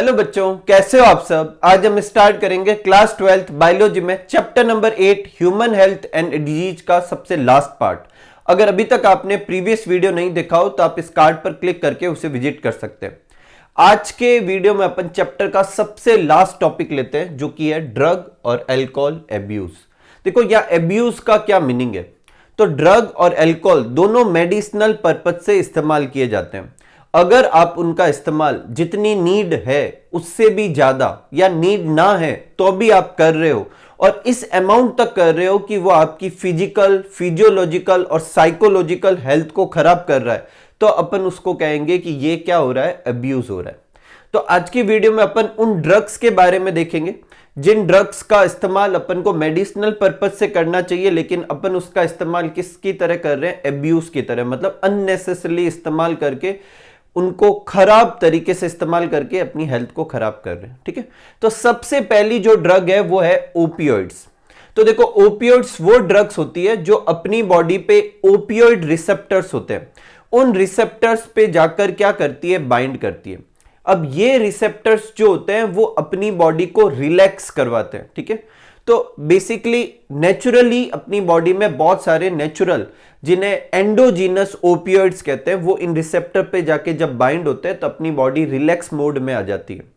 Hello बच्चों, कैसे हो आप सब। आज हम स्टार्ट करेंगे क्लास 12th बायोलॉजी में chapter number 8 human health and disease का सबसे लास्ट पार्ट। अगर अभी तक आपने प्रीवियस वीडियो नहीं देखा हो तो आप इस कार्ड पर क्लिक करके उसे विजिट कर सकते हैं। आज के वीडियो में अपन चैप्टर का सबसे लास्ट टॉपिक लेते हैं जो कि है ड्रग और अल्कोहल एब्यूज। देखो यह एब्यूज का क्या मीनिंग है। तो ड्रग और अल्कोहल दोनों मेडिसिनल पर्पज से इस्तेमाल किए जाते हैं। अगर आप उनका इस्तेमाल जितनी नीड है उससे भी ज्यादा या नीड ना है तो भी आप कर रहे हो और इस अमाउंट तक कर रहे हो कि वो आपकी फिजिकल, फिजियोलॉजिकल और साइकोलॉजिकल हेल्थ को खराब कर रहा है, तो अपन उसको कहेंगे कि ये क्या हो रहा है, अब्यूज हो रहा है। तो आज की वीडियो में अपन उन ड्रग्स के बारे में देखेंगे जिन ड्रग्स का इस्तेमाल अपन को मेडिसिनल पर्पज से करना चाहिए, लेकिन अपन उसका इस्तेमाल किसकी तरह कर रहे हैं, एब्यूज की तरह, मतलब अननेसेसरली इस्तेमाल करके, उनको खराब तरीके से इस्तेमाल करके अपनी हेल्थ को खराब कर रहे हैं। ठीक है, तो सबसे पहली जो ड्रग है वो है ओपियोइड्स। तो देखो ओपियोइड्स वो ड्रग्स होती है जो अपनी बॉडी पे ओपियोइड रिसेप्टर्स होते हैं, उन रिसेप्टर्स पे जाकर क्या करती है, बाइंड करती है। अब ये रिसेप्टर्स जो होते हैं वो अपनी बॉडी को रिलैक्स करवाते हैं। ठीक है, तो बेसिकली नेचुरली अपनी बॉडी में बहुत सारे नेचुरल, जिन्हें एंडोजीनस ओपियोइड्स कहते हैं, वो इन रिसेप्टर पे जाके जब बाइंड होते हैं तो अपनी बॉडी रिलैक्स मोड में आ जाती है।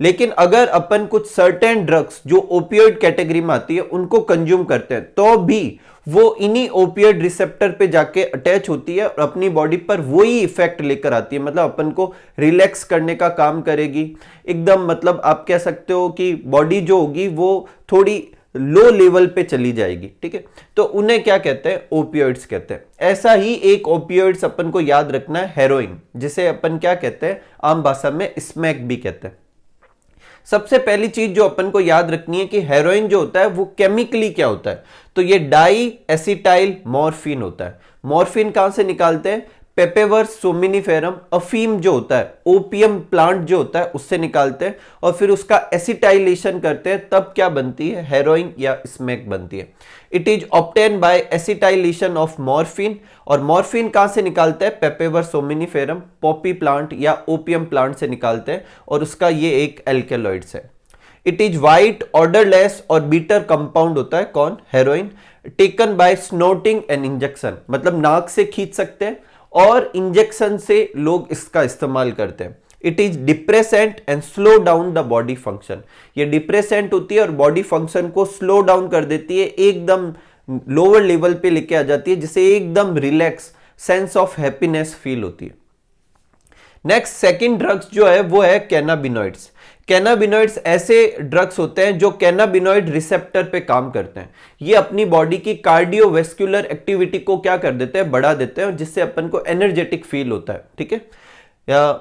लेकिन अगर अपन कुछ सर्टेन ड्रग्स जो ओपियोइड कैटेगरी में आती है उनको कंज्यूम करते हैं तो भी वो इन्हीं ओपियोइड रिसेप्टर पे जाके अटैच होती है और अपनी बॉडी पर वही इफेक्ट लेकर आती है, मतलब अपन को रिलैक्स करने का काम करेगी एकदम। मतलब आप कह सकते हो कि बॉडी जो होगी वो थोड़ी लो लेवल पे चली जाएगी। ठीक है, तो उन्हें क्या कहते हैं, ओपियोइड्स कहते हैं। ऐसा ही एक ओपियोइड्स अपन को याद रखना है, हेरोइन, जिसे अपन क्या कहते हैं, आम भाषा में स्मैक भी कहते हैं। सबसे पहली चीज जो अपन को याद रखनी है कि हेरोइन जो होता है वो केमिकली क्या होता है, तो ये डाई एसिटाइल मॉर्फिन होता है। मॉर्फिन कहां से निकालते हैं, पेपेवर्स सोमिनिफेरम, अफीम जो होता है, ओपियम प्लांट जो होता है उससे निकालते हैं और फिर उसका एसिटाइलेशन करते हैं, तब क्या बनती है, हेरोइन या स्मैक बनती है। It is obtained by acetylation of morphine, और मॉर्फिन कहां से निकालते हैं, पेपेवर सोमिनिफेरम, पॉपी प्लांट या ओपियम प्लांट से निकालते हैं और उसका ये एक एल्केलॉइड्स है। इट इज वाइट, ऑर्डरलेस और बीटर कंपाउंड होता है, कौन, heroin. Taken by snorting and injection, मतलब नाक से खींच सकते हैं और इंजेक्शन से लोग इसका इस्तेमाल करते हैं। It is depressant and slow down the body function, ये डिप्रेसेंट होती है और बॉडी फंक्शन को स्लो डाउन कर देती है, एकदम लोअर लेवल पे लेके आ जाती है, जिसे एकदम relax, sense of happiness feel होती है। नेक्स्ट सेकंड ड्रग्स जो है वो है कैनाबिनॉइड्स। कैनाबिनॉइड्स ऐसे ड्रग्स होते हैं जो कैनाबिनॉइड रिसेप्टर पे काम करते हैं। ये अपनी बॉडी की कार्डियोवेस्कुलर एक्टिविटी को क्या कर देते हैं, बढ़ा देते हैं, जिससे अपन को एनर्जेटिक फील होता है। ठीक है,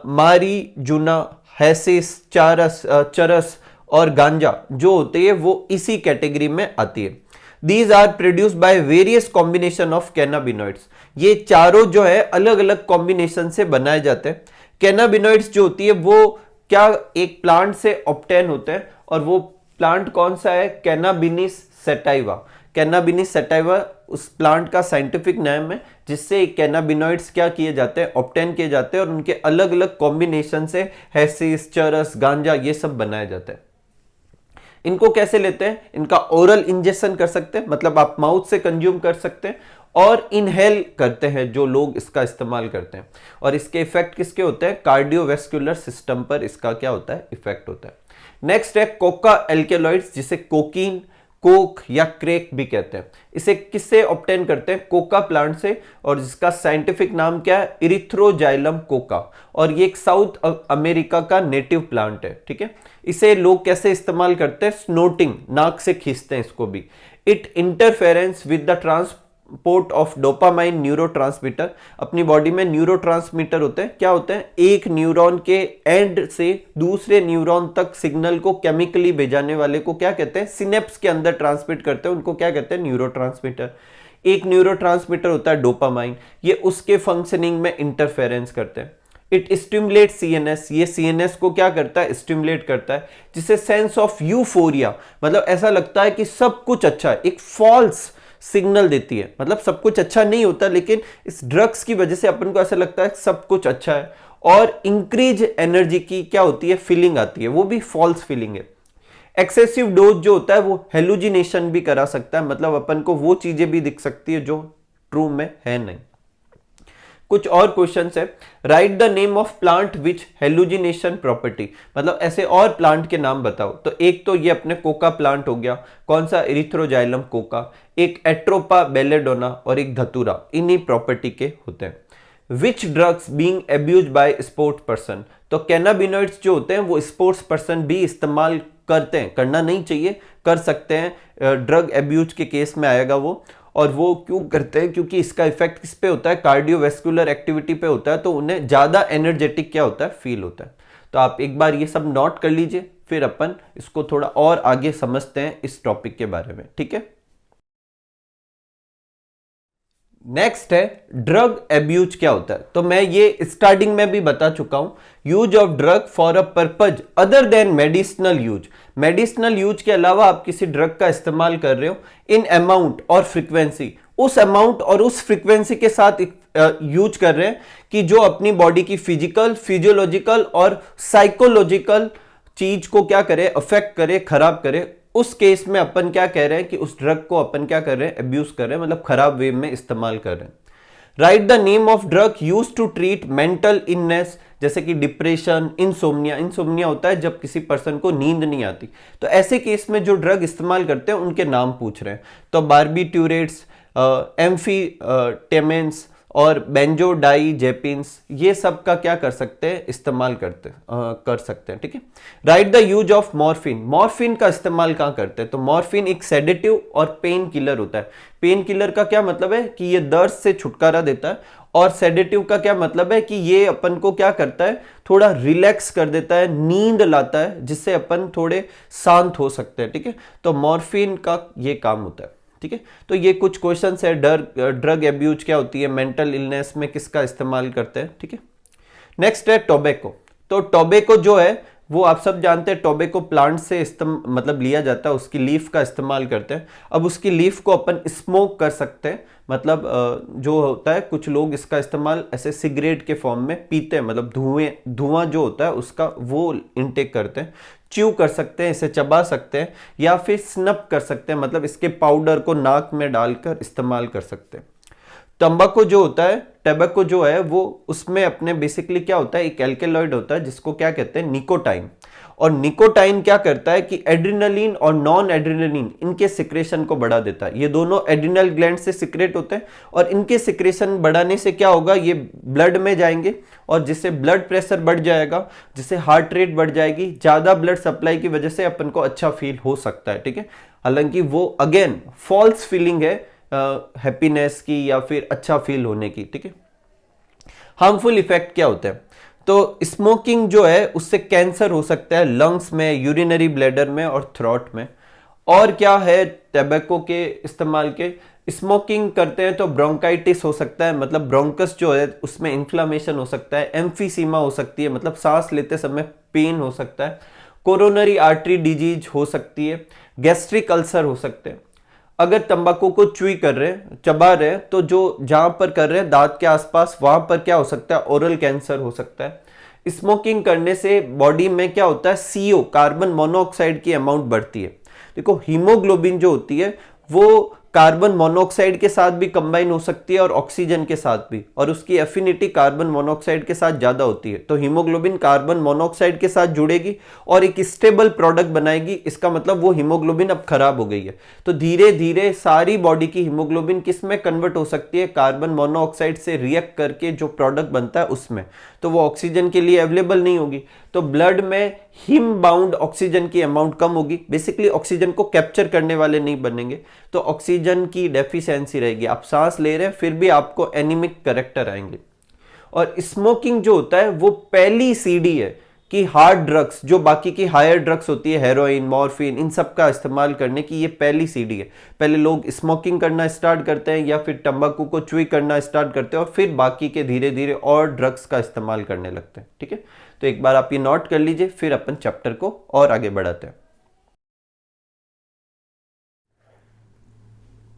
मारी जूना, हैसिस, चरस और गांजा जो होती है वो इसी कैटेगरी में आती है। These are produced by various combination of cannabinoids. ये चारों जो है अलग अलग कॉम्बिनेशन से बनाए जाते हैं। कैनाबिनॉइड्स जो होती है वो क्या, एक प्लांट से ऑब्टेन होते हैं और वो प्लांट कौन सा है, कैनाबिनिस सेटाइवा। कैनाबिनिस सेटाइवा उस प्लांट का साइंटिफिक नाम है जिससे कैनाबिनॉइड्स क्या किए जाते हैं, ऑब्टेन किए जाते हैं और उनके अलग अलग कॉम्बिनेशन से हैसिस, चरस, गांजा ये सब बनाए जाते हैं। इनको कैसे लेते हैं, इनका ओरल इंजेक्शन कर सकते हैं, मतलब आप माउथ से कंज्यूम कर सकते हैं, और इनहेल करते हैं जो लोग इसका इस्तेमाल करते हैं। और इसके इफेक्ट किसके होते हैं, कार्डियोवेस्कुलर सिस्टम पर इसका क्या होता है, इफेक्ट होता है। नेक्स्ट है कोका एल्केलॉइड्स, जिसे कोकीन, कोक या क्रेक भी कहते हैं। इसे किससे ऑब्टेन करते हैं, कोका प्लांट से, और जिसका साइंटिफिक नाम क्या है, इरिथ्रोजाइलम कोका, और ये एक साउथ अमेरिका का नेटिव प्लांट है। ठीक है, इसे लोग कैसे इस्तेमाल करते हैं, स्नोटिंग, नाक से खींचते हैं इसको भी। It interference with the transport of dopamine neurotransmitter, अपनी बॉडी में न्यूरोट्रांसमीटर होते हैं, क्या होते हैं, एक न्यूरॉन के एंड से दूसरे न्यूरॉन तक सिग्नल को केमिकली भेजाने वाले को क्या कहते हैं, सिनेप्स के अंदर ट्रांसमिट करते हैं, उनको क्या कहते हैं, न्यूरोट्रांसमीटर। एक न्यूरोट्रांसमीटर होता है डोपामाइन, ये उसके फंक्शनिंग में इंटरफेरेंस करते हैं। इट स्टिमुलेट सीएनएस, ये सीएनएस को क्या करता है, स्टिमुलेट करता है, जिससे सेंस ऑफ यूफोरिया, मतलब ऐसा लगता है कि सब कुछ अच्छा है, एक फॉल्स सिग्नल देती है, मतलब सब कुछ अच्छा नहीं होता, लेकिन इस ड्रग्स की वजह से अपन को ऐसा लगता है सब कुछ अच्छा है। और इंक्रीज एनर्जी की क्या होती है, फीलिंग आती है, वो भी फॉल्स फीलिंग है। एक्सेसिव डोज जो होता है वो हेलुजिनेशन भी करा सकता है, मतलब अपन को वो चीजें भी दिख सकती है जो ट्रू में है नहीं। कुछ और क्वेश्चंस है, right the name of plant which hallucination property, मतलब ऐसे और प्लांट के नाम बताओ। तो एक तो ये अपने कोका प्लांट हो गया, कौन सा, इरिथ्रोजाइलम कोका, एक एट्रोपा बेलेडोना और एक धतूरा, इन्हीं प्रॉपर्टी के होते हैं। Which drugs being abuse by sport person, तो कैनाबिनॉइड्स जो होते हैं वो स्पोर्ट्स पर्सन भी इस्तेमाल करते हैं, करना नहीं चाहिए, कर सकते हैं, ड्रग एब्यूज के केस में आएगा वो। और वो क्यों करते हैं, क्योंकि इसका इफेक्ट किस पे होता है, कार्डियोवैस्कुलर एक्टिविटी पे होता है, तो उन्हें ज्यादा एनर्जेटिक क्या होता है, फील होता है। तो आप एक बार ये सब नोट कर लीजिए, फिर अपन इसको थोड़ा और आगे समझते हैं इस टॉपिक के बारे में, ठीक है। नेक्स्ट है ड्रग एब्यूज क्या होता है। तो मैं ये स्टार्टिंग में भी बता चुका हूं, use of drug for a purpose other than medicinal use. Medicinal use के अलावा आप किसी ड्रग का इस्तेमाल कर रहे हो इन अमाउंट और फ्रीक्वेंसी, उस अमाउंट और उस फ्रीक्वेंसी के साथ यूज कर रहे हैं कि जो अपनी बॉडी की फिजिकल, फिजियोलॉजिकल और साइकोलॉजिकल चीज को क्या करे, अफेक्ट करे, खराब करे। उस केस में अपन क्या कह रहे हैं कि उस ड्रग को अपन क्या कर रहे हैं, अब्यूज कर रहे हैं, मतलब खराब वे में इस्तेमाल कर रहे हैं। Write the name of drug use to treat mental illness, जैसे कि डिप्रेशन, इंसोम्निया। इंसोम्निया होता है जब किसी पर्सन को नींद नहीं आती, तो ऐसे केस में जो ड्रग इस्तेमाल करते हैं उनके नाम पूछ रहे हैं। तो बार्बिट्यूरेट्स, एम्फीटेमिन्स और बेंजोडाइजेपिन्स, ये सब का क्या कर सकते हैं, इस्तेमाल कर सकते हैं, ठीक है। Right the use of morphine. Morphine का इस्तेमाल कहाँ करते हैं, तो मॉर्फिन एक सेडेटिव और पेन किलर होता है। पेन किलर का क्या मतलब है कि ये दर्द से छुटकारा देता है, और सेडेटिव का क्या मतलब है कि ये अपन को क्या करता है, थोड़ा रिलैक्स कर देता है, नींद लाता है, जिससे अपन थोड़े शांत हो सकते हैं, ठीक है। तो मॉर्फिन का ये काम होता है, ठीक है। तो ये कुछ क्वेश्चंस है, ड्रग एब्यूज क्या होती है, मेंटल इलनेस में किसका इस्तेमाल करते हैं, ठीक है। नेक्स्ट है टोबैको। तो टोबैको जो है वो आप सब जानते हैं, टोबैको प्लांट से मतलब लिया जाता है, उसकी लीफ का इस्तेमाल करते हैं। अब उसकी लीफ को अपन स्मोक कर सकते हैं, मतलब जो होता है कुछ लोग इसका इस्तेमाल ऐसे सिगरेट के फॉर्म में पीते हैं, मतलब धुआं जो होता है उसका वो इनटेक करते हैं। च्यू कर सकते हैं, इसे चबा सकते हैं, या फिर स्नप कर सकते हैं, मतलब इसके पाउडर को नाक में डालकर इस्तेमाल कर सकते हैं। तंबाकू जो होता है, टैबेको जो है वो उसमें अपने बेसिकली क्या होता है, एक एल्केलॉइड होता है जिसको क्या कहते हैं, निकोटाइन। और निकोटाइन क्या करता है कि एड्रेनलिन और नॉन एड्रेनलिन इनके सिक्रेशन को बढ़ा देता है। ये दोनों एड्रिनल ग्लैंड से सिक्रेट होते हैं, और इनके सिक्रेशन बढ़ाने से क्या होगा, ये ब्लड में जाएंगे, और जिससे ब्लड प्रेशर बढ़ जाएगा, जिससे हार्ट रेट बढ़ जाएगी। ज्यादा ब्लड सप्लाई की वजह से अपन को अच्छा फील हो सकता है, ठीक है। हालांकि वो अगेन फॉल्स फीलिंग है हैप्पीनेस की या फिर अच्छा फील होने की, ठीक है। हार्मफुल इफेक्ट क्या होते हैं, तो स्मोकिंग जो है उससे कैंसर हो सकता है लंग्स में, यूरिनरी ब्लैडर में और थ्रोट में। और क्या है टैबेको के इस्तेमाल के, स्मोकिंग करते हैं तो ब्रोंकाइटिस हो सकता है, मतलब ब्रोंकस जो है उसमें इन्फ्लामेशन हो सकता है, एम्फीसीमा हो सकती है, मतलब सांस लेते समय पेन हो सकता है, कोरोनरी आर्टरी डिजीज हो सकती है, गैस्ट्रिक अल्सर हो सकते हैं। अगर तंबाकू को च्युई कर रहे हैं, चबा रहे हैं, तो जो जहां पर कर रहे हैं दांत के आसपास, वहां पर क्या हो सकता है, ओरल कैंसर हो सकता है। स्मोकिंग करने से बॉडी में क्या होता है, सीओ कार्बन मोनोऑक्साइड की अमाउंट बढ़ती है। देखो हीमोग्लोबिन जो होती है वो कार्बन मोनोऑक्साइड के साथ भी कंबाइन हो सकती है और ऑक्सीजन के साथ भी, और उसकी एफिनिटी कार्बन मोनोऑक्साइड के साथ ज्यादा होती है। तो हीमोग्लोबिन कार्बन मोनोऑक्साइड के साथ जुड़ेगी और एक स्टेबल प्रोडक्ट बनाएगी, इसका मतलब वो हीमोग्लोबिन अब खराब हो गई है। तो धीरे धीरे सारी बॉडी की हीमोग्लोबिन किस में कन्वर्ट हो सकती है, कार्बन मोनोऑक्साइड से रिएक्ट करके जो प्रोडक्ट बनता है उसमें, तो वो ऑक्सीजन के लिए अवेलेबल नहीं होगी। तो ब्लड में हिम बाउंड ऑक्सीजन की अमाउंट कम होगी, बेसिकली ऑक्सीजन को कैप्चर करने वाले नहीं बनेंगे, तो ऑक्सीजन की डेफिशिएंसी रहेगी। आप सांस ले रहे हैं फिर भी आपको एनीमिक कैरेक्टर आएंगे। और स्मोकिंग जो होता है वो पहली सीढ़ी है कि हार्ड ड्रग्स, जो बाकी की हायर ड्रग्स होती है, हेरोइन, मॉर्फिन, इन सब का इस्तेमाल करने की ये पहली सीढ़ी है। पहले लोग स्मोकिंग करना स्टार्ट करते हैं या फिर तंबाकू को च्युई करना स्टार्ट करते हैं, और फिर बाकी के धीरे धीरे और ड्रग्स का इस्तेमाल करने लगते हैं, ठीक है। तो एक बार आप ये नोट कर लीजिए, फिर अपन चैप्टर को और आगे बढ़ाते हैं।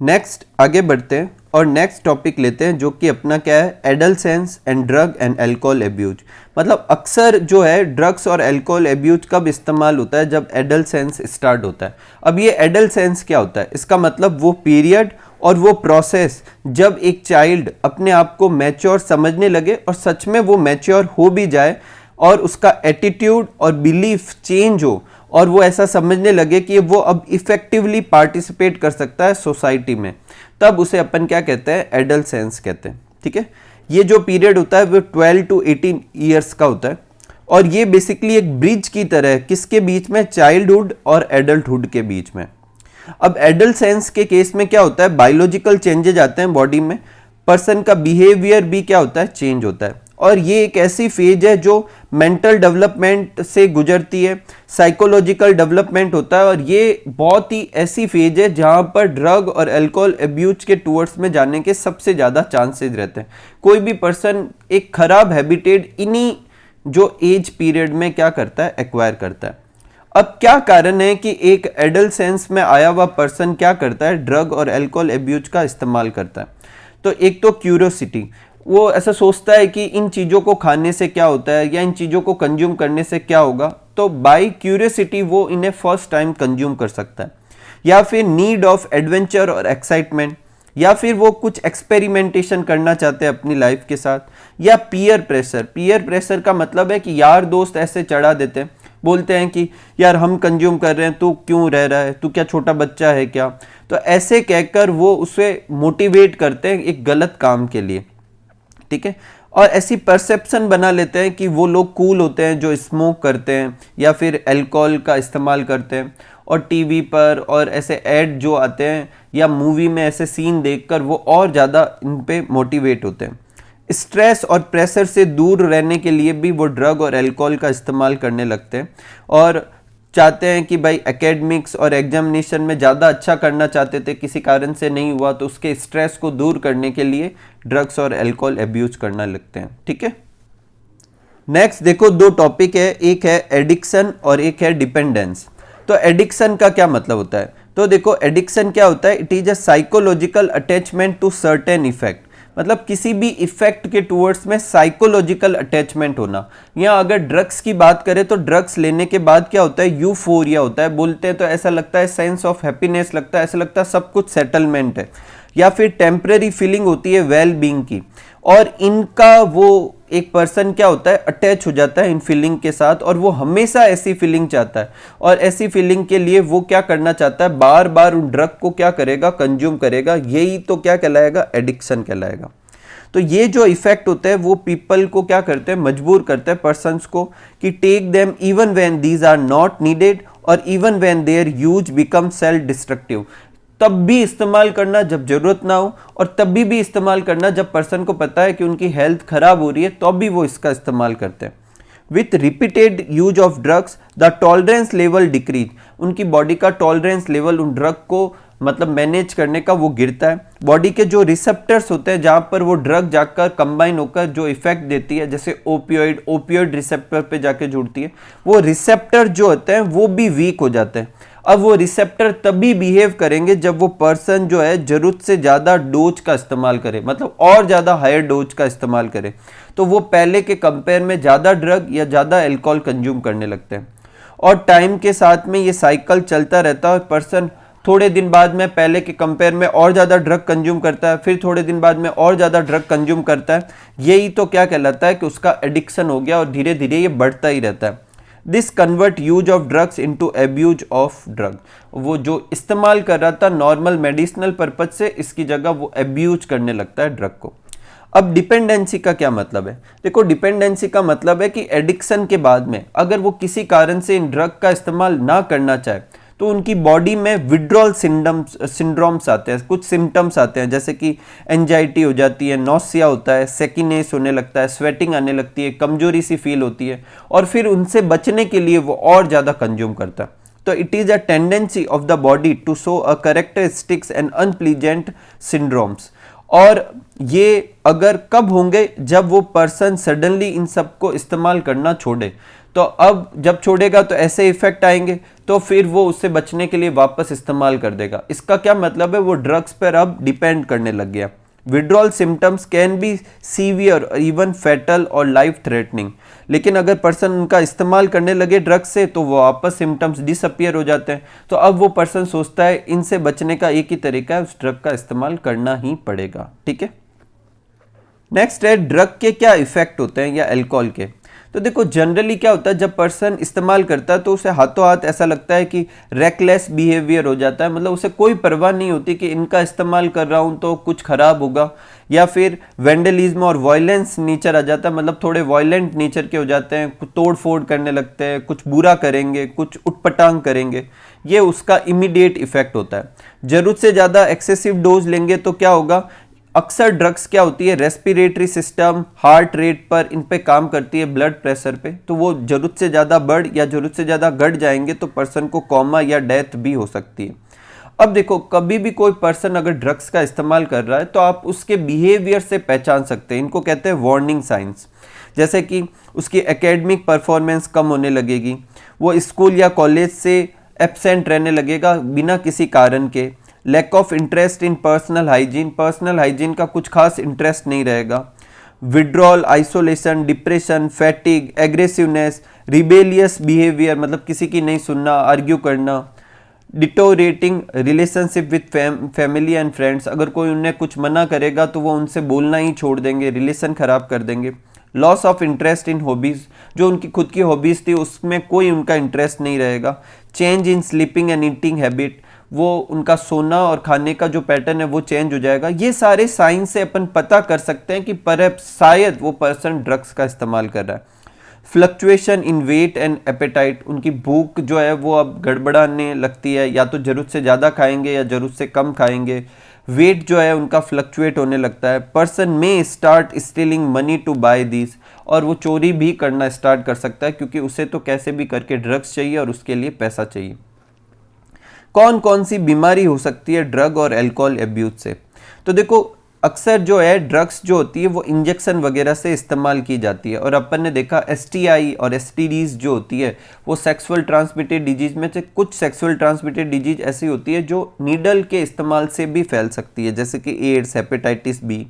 नेक्स्ट आगे बढ़ते हैं और नेक्स्ट टॉपिक लेते हैं जो कि अपना क्या है, adolescence and drug and alcohol abuse. मतलब अक्सर जो है ड्रग्स और अल्कोहल एब्यूज कब इस्तेमाल होता है, जब एडल्सेंस स्टार्ट होता है। अब ये एडल्सेंस क्या होता है, इसका मतलब वो पीरियड और वो प्रोसेस जब एक चाइल्ड अपने आप को मैच्योर समझने लगे और सच में वो मैच्योर हो भी जाए और उसका एटीट्यूड और बिलीफ चेंज हो और वो ऐसा समझने लगे कि वो अब इफेक्टिवली पार्टिसिपेट कर सकता है सोसाइटी में, तब उसे अपन क्या कहते हैं, एडल्सेंस कहते हैं। ठीक है, ये जो पीरियड होता है वो 12 to 18 ईयर्स का होता है और ये बेसिकली एक ब्रिज की तरह है, किसके बीच में, चाइल्डहुड और एडल्टहुड के बीच में। अब एडल्सेंस के केस में क्या होता है, बायोलॉजिकल चेंजेज आते हैं बॉडी में, पर्सन का बिहेवियर भी क्या होता है, चेंज होता है। और ये एक ऐसी फेज है जो मेंटल डेवलपमेंट से गुजरती है, साइकोलॉजिकल डेवलपमेंट होता है और ये बहुत ही ऐसी फेज है जहां पर ड्रग और अल्कोहल अब्यूज के टूवर्ड्स में जाने के सबसे ज़्यादा चांसेस रहते हैं। कोई भी पर्सन एक खराब हैबिटेट इन्हीं जो एज पीरियड में क्या करता है, एक्वायर करता है। अब क्या कारण है कि एक एडल्सेंस में आया हुआ पर्सन क्या करता है, ड्रग और अल्कोहल अब्यूज का इस्तेमाल करता है। तो एक तो क्यूरियोसिटी, वो ऐसा सोचता है कि इन चीज़ों को खाने से क्या होता है या इन चीज़ों को कंज्यूम करने से क्या होगा, तो बाय क्यूरियोसिटी वो इन्हें फर्स्ट टाइम कंज्यूम कर सकता है। या फिर नीड ऑफ एडवेंचर और एक्साइटमेंट, या फिर वो कुछ एक्सपेरिमेंटेशन करना चाहते हैं अपनी लाइफ के साथ। या पीयर प्रेशर, पीयर प्रेशर का मतलब है कि यार दोस्त ऐसे चढ़ा देते हैं, बोलते हैं कि यार हम कंज्यूम कर रहे हैं, तू क्यों रह रहा है, तू क्या छोटा बच्चा है क्या, तो ऐसे कहकर वो उसे मोटिवेट करते हैं एक गलत काम के लिए। ठीक है, और ऐसी परसेप्शन बना लेते हैं कि वो लोग कूल होते हैं जो स्मोक करते हैं या फिर अल्कोहल का इस्तेमाल करते हैं। और टीवी पर और ऐसे ऐड जो आते हैं या मूवी में ऐसे सीन देखकर वो और ज़्यादा इन पे मोटिवेट होते हैं। स्ट्रेस और प्रेशर से दूर रहने के लिए भी वो ड्रग और अल्कोहल का इस्तेमाल करने लगते हैं और चाहते हैं कि भाई एकेडमिक्स और एग्जामिनेशन में ज़्यादा अच्छा करना चाहते थे, किसी कारण से नहीं हुआ, तो उसके स्ट्रेस को दूर करने के लिए ड्रग्स और अल्कोहल अब्यूज करना लगते हैं। ठीक है, नेक्स्ट देखो दो टॉपिक है, एक है एडिक्शन और एक है डिपेंडेंस। तो एडिक्शन का क्या मतलब होता है, तो देखो एडिक्शन क्या होता है, it is a psychological attachment to certain effect. मतलब किसी भी इफेक्ट के टूवर्ड्स में साइकोलॉजिकल अटैचमेंट होना। यहाँ अगर ड्रग्स की बात करें तो ड्रग्स लेने के बाद क्या होता है, यूफोरिया होता है, बोलते हैं तो ऐसा लगता है सेंस ऑफ हैप्पीनेस लगता है, ऐसा लगता है सब कुछ सेटलमेंट है। या फिर टेम्परेरी फीलिंग होती है वेल बीइंग की, और इनका वो एक पर्सन क्या होता है, अटैच हो जाता है इन फीलिंग के साथ और वो हमेशा ऐसी फीलिंग चाहता है और ऐसी फीलिंग के लिए वो क्या करना चाहता है, बार बार उन ड्रग को क्या करेगा, कंज्यूम करेगा। यही तो क्या कहलाएगा, एडिक्शन कहलाएगा। तो ये जो इफेक्ट होते हैं वो पीपल को क्या करते हैं, मजबूर करते हैं पर्सन्स को कि take them even when these are not needed और even when their use become self destructive. तब भी इस्तेमाल करना जब जरूरत ना हो और तब भी इस्तेमाल करना जब पर्सन को पता है कि उनकी हेल्थ खराब हो रही है, तो भी वो इसका इस्तेमाल करते हैं। With repeated use of drugs the tolerance level decrease, उनकी बॉडी का टॉलरेंस लेवल उन ड्रग को मतलब मैनेज करने का वो गिरता है। बॉडी के जो रिसेप्टर्स होते हैं जहाँ पर वो ड्रग जाकर कंबाइन होकर जो इफेक्ट देती है, जैसे ओपियोइड रिसेप्टर पे जाके जुड़ती है, वो रिसेप्टर जो होते हैं वो भी वीक हो जाते हैं। अब वो रिसेप्टर तभी बिहेव करेंगे जब वो पर्सन जो है जरूरत से ज़्यादा डोज का इस्तेमाल करे, मतलब और ज़्यादा हायर डोज का इस्तेमाल करे, तो वो पहले के कंपेयर में ज़्यादा ड्रग या ज़्यादा अल्कोहल कंज्यूम करने लगते हैं। और टाइम के साथ में ये साइकिल चलता रहता है और पर्सन थोड़े दिन बाद में पहले के कंपेयर में और ज़्यादा ड्रग कंज्यूम करता है, फिर थोड़े दिन बाद में और ज़्यादा ड्रग कंज्यूम करता है। यही तो क्या कहलाता है कि उसका एडिक्शन हो गया और धीरे धीरे ये बढ़ता ही रहता है। This convert use of drugs into abuse of drug. वो जो इस्तेमाल कर रहा था नॉर्मल मेडिसिनल पर्पज से, इसकी जगह वो एब्यूज करने लगता है ड्रग को। अब डिपेंडेंसी का क्या मतलब है, देखो डिपेंडेंसी का मतलब है कि एडिक्शन के बाद में अगर वो किसी कारण से इन ड्रग का इस्तेमाल ना करना चाहे तो उनकी बॉडी में विड्रॉल सिंड्रोम्स आते हैं, कुछ सिम्टम्स आते हैं, जैसे कि एंजाइटी हो जाती है, नॉसिया होता है, सेकिनेस होने लगता है, स्वेटिंग आने लगती है, कमजोरी सी फील होती है, और फिर उनसे बचने के लिए वो और ज़्यादा कंज्यूम करता है। तो it is a tendency of the body to show a characteristics and unpleasant syndromes. और ये अगर कब होंगे, जब वो पर्सन सडनली इन सब को इस्तेमाल करना छोड़े। तो अब जब छोड़ेगा तो ऐसे इफेक्ट आएंगे, तो फिर वो उससे बचने के लिए वापस इस्तेमाल कर देगा। इसका क्या मतलब है, वो ड्रग्स पर अब डिपेंड करने लग गया। Withdrawal symptoms can be severe even fatal और लाइफ थ्रेटनिंग, लेकिन अगर पर्सन उनका इस्तेमाल करने लगे ड्रग्स से तो वो वापस सिम्टम्स डिसअपियर हो जाते हैं। तो अब वो पर्सन सोचता है इनसे बचने का एक ही तरीका है, उस ड्रग का इस्तेमाल करना ही पड़ेगा। ठीक है, नेक्स्ट है ड्रग के क्या इफेक्ट होते हैं या अल्कोहल के। तो देखो जनरली क्या होता है, जब पर्सन इस्तेमाल करता है तो उसे हाथों हाथ ऐसा लगता है कि रेकलेस बिहेवियर हो जाता है, मतलब उसे कोई परवाह नहीं होती कि इनका इस्तेमाल कर रहा हूँ तो कुछ खराब होगा, या फिर वेंडलिज्म और वायलेंस नेचर आ जाता है, मतलब थोड़े वायलेंट नेचर के हो जाते हैं, कुछ तोड़ फोड़ करने लगते हैं, कुछ बुरा करेंगे, कुछ उटपटांग करेंगे। ये उसका इमीडिएट इफेक्ट होता है। जरूरत से ज़्यादा एक्सेसिव डोज लेंगे तो क्या होगा, अक्सर ड्रग्स क्या होती है, रेस्पिरेटरी सिस्टम, हार्ट रेट पर इन पे काम करती है, ब्लड प्रेशर पे, तो वो जरूरत से ज़्यादा बढ़ या जरूरत से ज़्यादा घट जाएंगे तो पर्सन को कोमा या डेथ भी हो सकती है। अब देखो कभी भी कोई पर्सन अगर ड्रग्स का इस्तेमाल कर रहा है तो आप उसके बिहेवियर से पहचान सकते हैं, इनको कहते हैं वार्निंग साइंस। जैसे कि उसकी एकेडमिक परफॉर्मेंस कम होने लगेगी, वो स्कूल या कॉलेज से एब्सेंट रहने लगेगा बिना किसी कारण के, lack of interest in personal hygiene का कुछ खास इंटरेस्ट नहीं रहेगा, withdrawal, isolation, depression, fatigue, aggressiveness, rebellious behaviour, मतलब किसी की नहीं सुनना, आर्ग्यू करना, deteriorating relationship with family and friends, अगर कोई उन्हें कुछ मना करेगा तो वो उनसे बोलना ही छोड़ देंगे, रिलेशन खराब कर देंगे, loss of interest in hobbies, जो उनकी खुद की हॉबीज़ थी उसमें कोई उनका इंटरेस्ट नहीं रहेगा, change in sleeping and eating habit, वो उनका सोना और खाने का जो पैटर्न है वो चेंज हो जाएगा। ये सारे साइन से अपन पता कर सकते हैं कि परहैप्स शायद वो पर्सन ड्रग्स का इस्तेमाल कर रहा है। Fluctuation in weight and appetite, उनकी भूख जो है वो अब गड़बड़ाने लगती है, या तो ज़रूरत से ज़्यादा खाएंगे या ज़रूरत से कम खाएंगे, वेट जो है उनका फ्लक्चुएट होने लगता है, person may start stealing money to buy this, और वो चोरी भी करना स्टार्ट कर सकता है क्योंकि उसे तो कैसे भी करके ड्रग्स चाहिए और उसके लिए पैसा चाहिए। कौन कौन सी बीमारी हो सकती है ड्रग और अल्कोहल एब्यूज से। तो देखो अक्सर जो है ड्रग्स जो होती है वो इंजेक्शन वगैरह से इस्तेमाल की जाती है, और अपन ने देखा एसटीआई और एसटीडीज जो होती है वो सेक्सुअल ट्रांसमिटेड डिजीज में से कुछ सेक्सुअल ट्रांसमिटेड डिजीज ऐसी होती है जो नीडल के इस्तेमाल से भी फैल सकती है, जैसे कि एड्स, हेपेटाइटिस बी,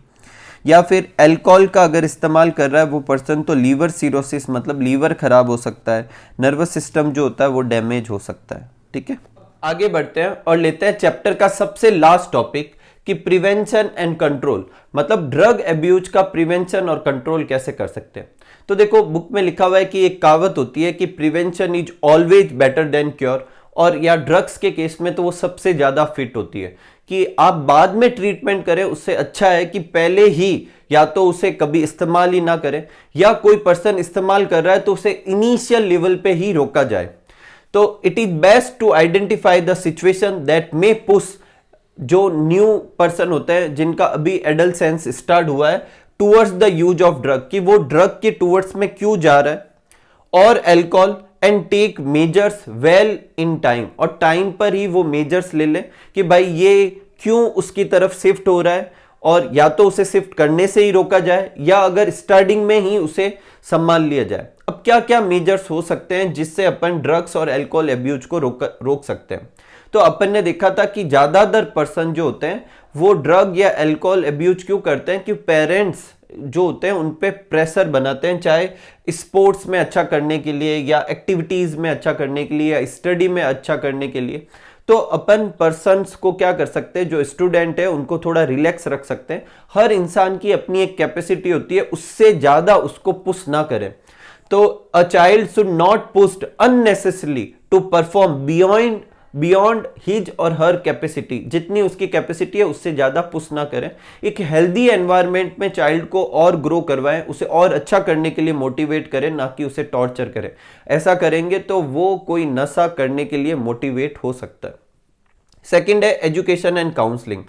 या फिर अल्कोहल का अगर इस्तेमाल कर रहा है वो पर्सन तो लीवर सिरोसिस, मतलब लीवर खराब हो सकता है, नर्वस सिस्टम जो होता है वो डैमेज हो सकता है। ठीक है, आगे बढ़ते हैं और लेते हैं चैप्टर का सबसे लास्ट टॉपिक कि प्रिवेंशन एंड कंट्रोल, मतलब ड्रग अब्यूज का प्रिवेंशन और कंट्रोल कैसे कर सकते हैं। तो देखो बुक में लिखा हुआ है कि एक कहावत होती है कि prevention is always better than cure, और या ड्रग्स के केस में तो वो सबसे ज्यादा फिट होती है कि आप बाद में ट्रीटमेंट करें, उससे अच्छा है कि पहले ही या तो उसे कभी इस्तेमाल ही ना करें, या कोई पर्सन इस्तेमाल कर रहा है तो उसे इनिशियल लेवल पे ही रोका जाए। तो it is best to identify the situation that may push, जो न्यू पर्सन होते हैं जिनका अभी एडल्ट स्टार्ट हुआ है, towards the use of drug, कि वो ड्रग के टूवर्ड्स में क्यों जा रहा है, और alcohol, and take measures well in time, और टाइम पर ही वो मेजर्स ले ले कि भाई ये क्यों उसकी तरफ शिफ्ट हो रहा है, और या तो उसे शिफ्ट करने से ही रोका जाए या अगर स्टार्टिंग में ही उसे संभाल लिया जाए। अब क्या क्या मेजर्स हो सकते हैं जिससे अपन ड्रग्स और अल्कोहल अब्यूज को रोक सकते हैं। तो अपन ने देखा था कि ज्यादातर पर्सन जो होते हैं वो ड्रग या अल्कोहल अब्यूज क्यों करते हैं कि पेरेंट्स जो होते हैं उन पे प्रेशर बनाते हैं, चाहे स्पोर्ट्स में अच्छा करने के लिए या एक्टिविटीज में अच्छा करने के लिए या स्टडी में अच्छा करने के लिए। तो अपन पर्सन्स को क्या कर सकते हैं, जो स्टूडेंट है उनको थोड़ा रिलैक्स रख सकते हैं। हर इंसान की अपनी एक कैपेसिटी होती है, उससे ज्यादा उसको पुश ना करें। तो a child should not pushed unnecessarily to perform beyond his or her capacity, जितनी उसकी कैपेसिटी है उससे ज्यादा पुश ना करें। एक हेल्दी एनवायरनमेंट में चाइल्ड को और ग्रो करवाएं, उसे और अच्छा करने के लिए मोटिवेट करें, ना कि उसे टॉर्चर करें। ऐसा करेंगे तो वो कोई नशा करने के लिए मोटिवेट हो सकता है। सेकेंड है education and counselling,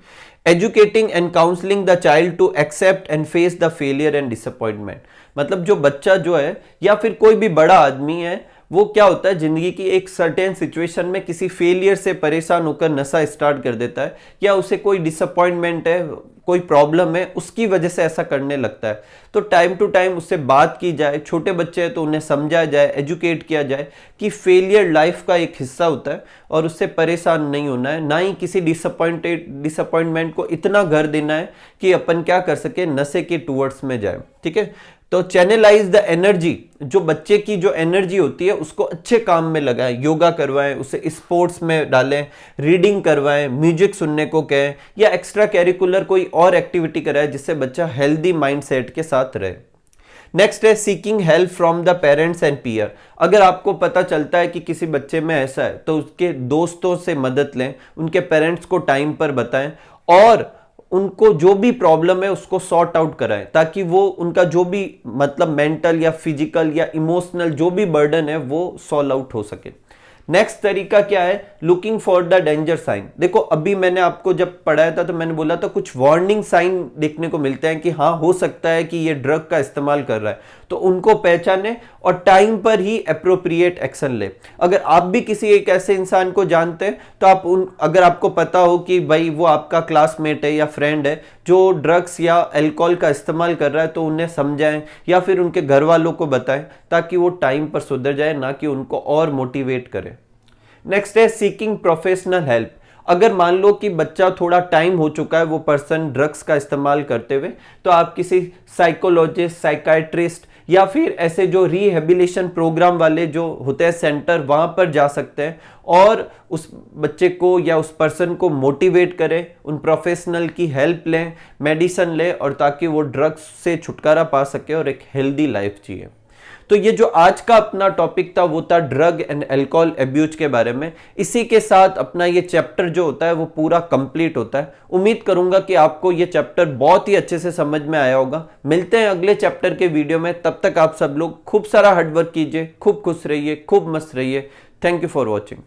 educating and counselling the child to accept and face the failure and disappointment. मतलब जो बच्चा जो है या फिर कोई भी बड़ा आदमी है, वो क्या होता है जिंदगी की एक सर्टेन सिचुएशन में किसी फेलियर से परेशान होकर नशा स्टार्ट कर देता है, या उसे कोई डिसअपॉइंटमेंट है, कोई प्रॉब्लम है उसकी वजह से ऐसा करने लगता है। तो टाइम टू टाइम उससे बात की जाए, छोटे बच्चे हैं तो उन्हें समझाया जाए, एजुकेट किया जाए कि फेलियर लाइफ का एक हिस्सा होता है और उससे परेशान नहीं होना है, ना ही किसी डिसअपॉइंटमेंट को इतना घर देना है कि अपन क्या कर सके, नशे के टूवर्ड्स में जाए। ठीक है, तो चैनलाइज द एनर्जी, जो बच्चे की जो एनर्जी होती है उसको अच्छे काम में लगाएं, योगा करवाएं, उसे स्पोर्ट्स में डालें, रीडिंग करवाएं, म्यूजिक सुनने को कहें या एक्स्ट्रा कैरिकुलर कोई और एक्टिविटी कराएं जिससे बच्चा हेल्दी माइंडसेट के साथ रहे। नेक्स्ट है seeking help from the parents and peer. अगर आपको पता चलता है कि किसी बच्चे में ऐसा है तो उसके दोस्तों से मदद लें, उनके पेरेंट्स को टाइम पर बताएं और उनको जो भी प्रॉब्लम है उसको सॉर्ट आउट कराएं, ताकि वो उनका जो भी मतलब मेंटल या फिजिकल या इमोशनल जो भी बर्डन है वो सॉल्व आउट हो सके। नेक्स्ट तरीका क्या है, looking for the danger sign. देखो अभी मैंने आपको जब पढ़ाया था तो मैंने बोला था कुछ वार्निंग साइन देखने को मिलते हैं कि हाँ हो सकता है कि ये ड्रग का इस्तेमाल कर रहा है, तो उनको पहचाने और टाइम पर ही अप्रोप्रिएट एक्शन ले। अगर आप भी किसी एक ऐसे इंसान को जानते हैं तो आप अगर आपको पता हो कि भाई वो आपका क्लासमेट है या फ्रेंड है जो ड्रग्स या अल्कोहल का इस्तेमाल कर रहा है, तो उन्हें समझाएं या फिर उनके घर वालों को बताएं ताकि वो टाइम पर सुधर जाए, ना कि उनको और मोटिवेट करें। नेक्स्ट है सीकिंग प्रोफेशनल हेल्प। अगर मान लो कि बच्चा थोड़ा टाइम हो चुका है वो पर्सन ड्रग्स का इस्तेमाल करते हुए, तो आप किसी साइकोलॉजिस्ट, साइकाइट्रिस्ट या फिर ऐसे जो रिहेबिलिटेशन प्रोग्राम वाले जो होते हैं सेंटर, वहां पर जा सकते हैं और उस बच्चे को या उस पर्सन को मोटिवेट करें, उन प्रोफेशनल की हेल्प लें, मेडिसिन लें और ताकि वो ड्रग्स से छुटकारा पा सके और एक हेल्दी लाइफ जिए। तो ये जो आज का अपना टॉपिक था वो था ड्रग एंड अल्कोहल अब्यूज के बारे में। इसी के साथ अपना ये चैप्टर जो होता है वो पूरा कंप्लीट होता है। उम्मीद करूंगा कि आपको ये चैप्टर बहुत ही अच्छे से समझ में आया होगा। मिलते हैं अगले चैप्टर के वीडियो में, तब तक आप सब लोग खूब सारा हार्डवर्क कीजिए, खूब खुश रहिए, खूब मस्त रहिए। Thank you for watching.